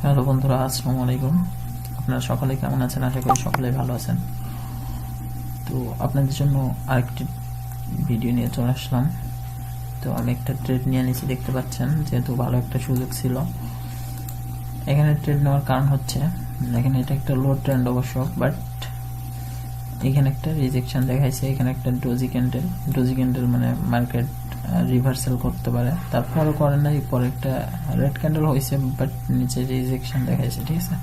Hello বন্ধুরা, আসসালামু আলাইকুম। আপনারা সকলে কেমন আছেন? আশা করি সকলেই ভালো আছেন। তো আপনাদের জন্য আরেকটি ভিডিও নিয়ে চলে আসলাম। তো আমি একটা ট্রেড নিয়ে নিয়েছি, দেখতে পাচ্ছেন, যেহেতু ভালো একটা সুযোগ ছিল। এখানে ট্রেড নেওয়ার কারণ হচ্ছে, এখানে এটা একটা লো ট্রেন্ড অবশ্য, বাট এখানে একটা রিজেকশন দেখাইছে। এখানে একটা ডোজি ক্যান্ডেল মানে মার্কেট রিভার্সাল করতে পারে, তারপরও করে নাই। পরে একটা রেড ক্যান্ডেল হয়েছে, বাট নিচে রিজেকশন দেখাইছে, ঠিক আছে।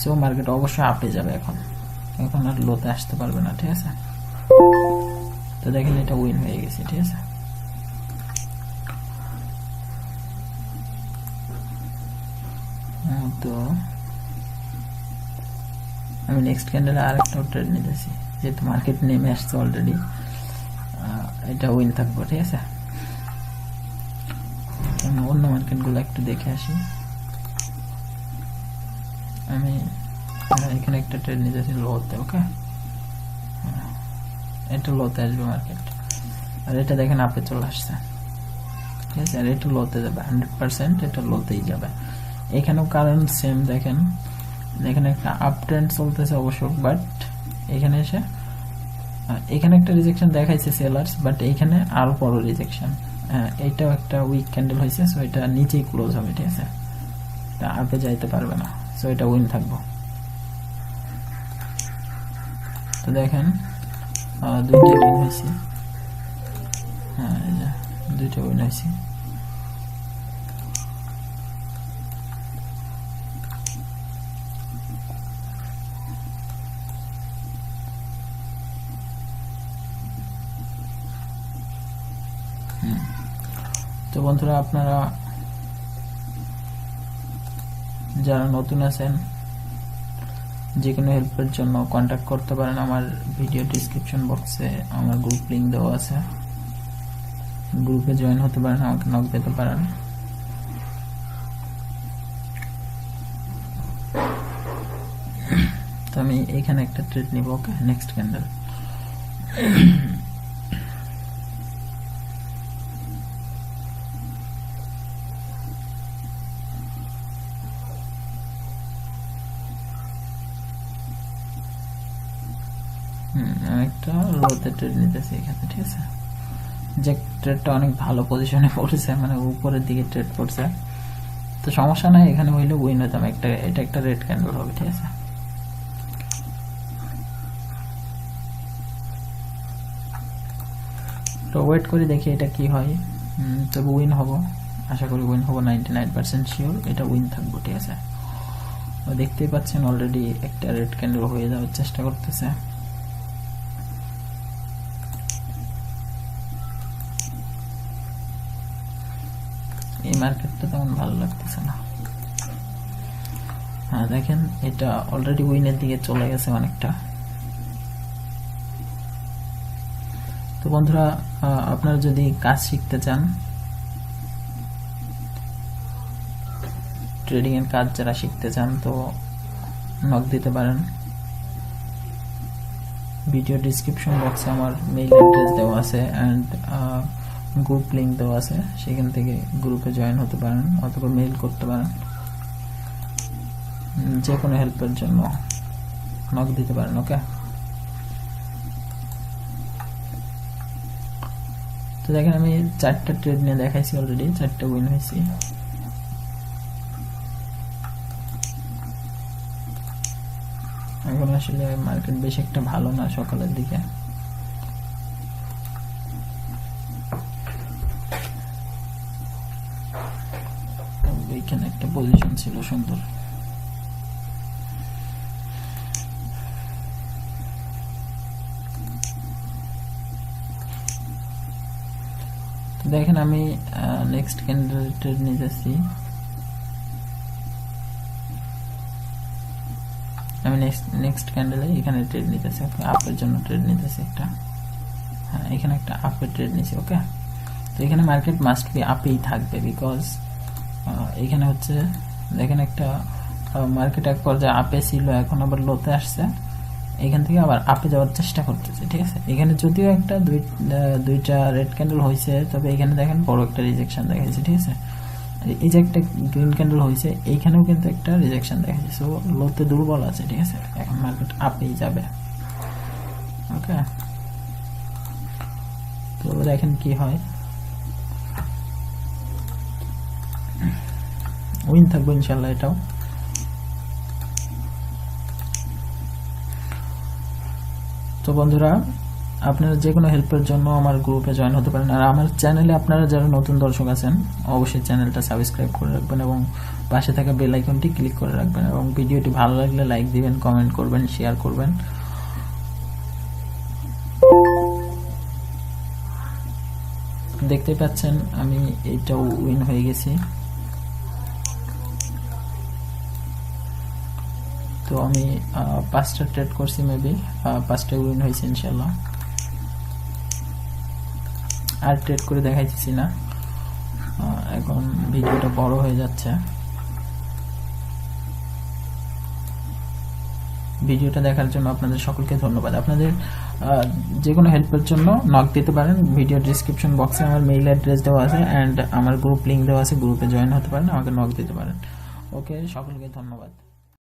সো মার্কেট অবশ্যই আপে যাবে, এখন আর লোতে আসতে পারবে না, ঠিক আছে। তো দেখেন এটা উইন হয়ে গেছে, ঠিক আছে। তো আমি নেক্সট ক্যান্ডেলে আরেকটা ট্রেড নিতেছি, যেহেতু মার্কেট নেমে আসছে অলরেডি, এটা উইন থাকবো, ঠিক আছে। আমি অন্য মার্কেটগুলো একটু দেখে আসি। আমি এখানে একটা ট্রেড নিতেছি লোতে, ওকে। এটা লোতে আসবে মার্কেট, আর এটা দেখেন আপে চলে আসছে, ঠিক আছে। আর এটা লোতে যাবে 100%, এটা লোতেই যাবে। এখানেও কারণ সেম, দেখেন এখানে একটা আপ ট্রেন্ড চলতেছে অবশ্য, বাট এখানে এসে এখানে একটা রিজেকশন দেখাইছে সেলার্স, বাট এইখানে আরো বড় রিজেকশন। এইটাও একটা উইক ক্যান্ডেল হয়েছে, সো এটা নিচেই ক্লোজ হবে, ঠিক আছে। এটা আপে যাইতে পারবে না, সো এটা উইন থাকবো। তো দেখেন দুইটা উইন হয়েছে, দুইটা উইন হয়েছে। তো বন্ধুরা, আপনারা যারা নতুন আছেন, যে কোনো হেল্পের জন্য কন্ট্যাক্ট করতে পারেন। আমার ভিডিও ডিসক্রিপশন বক্সে আমার গ্রুপ লিঙ্ক দেওয়া আছে, গ্রুপে জয়েন হতে পারেন, আমাকে নক দিতে পারেন। তো আমি এখানে একটা ট্রেড নিব, ওকে। নেক্সট ক্যান্ডেল, একটা লোতে ট্রেড নিতেছি এখানে, ঠিক আছে। যে ট্রেডটা অনেক ভালো পজিশনে পড়েছে, মানে উপরের দিকে ট্রেড পড়ছে, তো সমস্যা নাই, এখানে হইলে উইন হতাম। এটা একটা রেড ক্যান্ডেল হবে, ঠিক আছে। তো ওয়েট করে দেখি এটা কি হয়। তবে উইন হব, আশা করি উইন হব, 99% শিওর এটা উইন থাকবো, ঠিক আছে। দেখতেই পাচ্ছেন অলরেডি একটা রেড ক্যান্ডেল হয়ে যাওয়ার চেষ্টা করতেছে। এই মার্কেটটা তেমন ভালো লাগতেছে না। দেখেন এটা অলরেডি উইনের দিকে চলে গেছে অনেকটা। তো বন্ধুরা, আপনারা যদি কাজ শিখতে চান, ট্রেডিং এর কাজ যারা শিখতে চান, তো নক দিতে পারেন। ভিডিও ডিসক্রিপশন বক্সে আমার মেইল অ্যাড্রেস দেওয়া আছে এন্ড গ্রুপ লিংক দেওয়া আছে, সেখান থেকে গ্রুপে জয়েন হতে পারেন অথবা মেইল করতে পারেন। যে কোনো হেল্পের জন্য নক দিতে পারেন, ওকে। তো দেখেন আমি 4টা ট্রেড নিয়ে দেখাইছি অলরেডি, 4টা উইন হয়েছি। এখন আসলে মার্কেট বেশ একটা ভালো না সকালের দিকে। এইখানে একটা পজিশন ছিল সুন্দর। দেখেন আমি নেক্সট ক্যান্ডেল ট্রেড নিতেছি। আমি নেক্সট ক্যান্ডেলে এখানে ট্রেড নিতেছি, ওকে। আপের জন্য ট্রেড নিতেছি একটা, এখানে একটা আপের ট্রেড নিছি, ওকে। তো এখানে মার্কেট মাস্ট বি আপেই থাকবে, বিকজ এখানে হচ্ছে দেখেন একটা মার্কেট এক পর্যায়ে আপে ছিল, এখন আবার লোতে আসছে, এখান থেকে আবার আপে যাওয়ার চেষ্টা করতেছে, ঠিক আছে। এখানে যদিও একটা দুইটা রেড ক্যান্ডেল হয়েছে, তবে এখানে দেখেন বড় একটা রিজেকশন দেখাইছে, ঠিক আছে। এই যে একটা গ্রিন ক্যান্ডেল হয়েছে, এইখানেও কিন্তু একটা রিজেকশন দেখাচ্ছে। সো লোতে দুর্বল আছে, ঠিক আছে, এখন মার্কেট আপেই যাবে। ওকে, তো দেখেন কি হয়। উইন থাকবো ইনশাল্লাহ এটাও। তো বন্ধুরা, আপনারা যে কোনো হেল্পের জন্য আমার গ্রুপে জয়েন হতে পারেন। আর আমার চ্যানেলে আপনারা যারা নতুন দর্শক আছেন অবশ্যই চ্যানেলটা সাবস্ক্রাইব করে রাখবেন এবং পাশে থাকা বেল আইকনটি ক্লিক করে রাখবেন, এবং ভিডিওটি ভালো লাগলে লাইক দিবেন, কমেন্ট করবেন, শেয়ার করবেন। দেখতে পাচ্ছেন আমি এইটাও উইন হয়ে গেছি। তো আমি 5টা ট্রেড করছি, মেবি 5টাই উইন হয়েছে ইনশাল্লাহ। আর ট্রেড করে দেখাইতেছি না, এখন ভিডিওটা বড় হয়ে যাচ্ছে। ভিডিওটা দেখার জন্য আপনাদের সকলকে ধন্যবাদ। আপনাদের যে কোনো হেল্পের জন্য নক দিতে পারেন। ভিডিও ডিসক্রিপশন বক্সে আমার মেইল অ্যাড্রেস দেওয়া আছে অ্যান্ড আমার গ্রুপ লিঙ্ক দেওয়া আছে, গ্রুপে জয়েন হতে পারেন, আমাকে নক দিতে পারেন। ওকে, সকলকে ধন্যবাদ।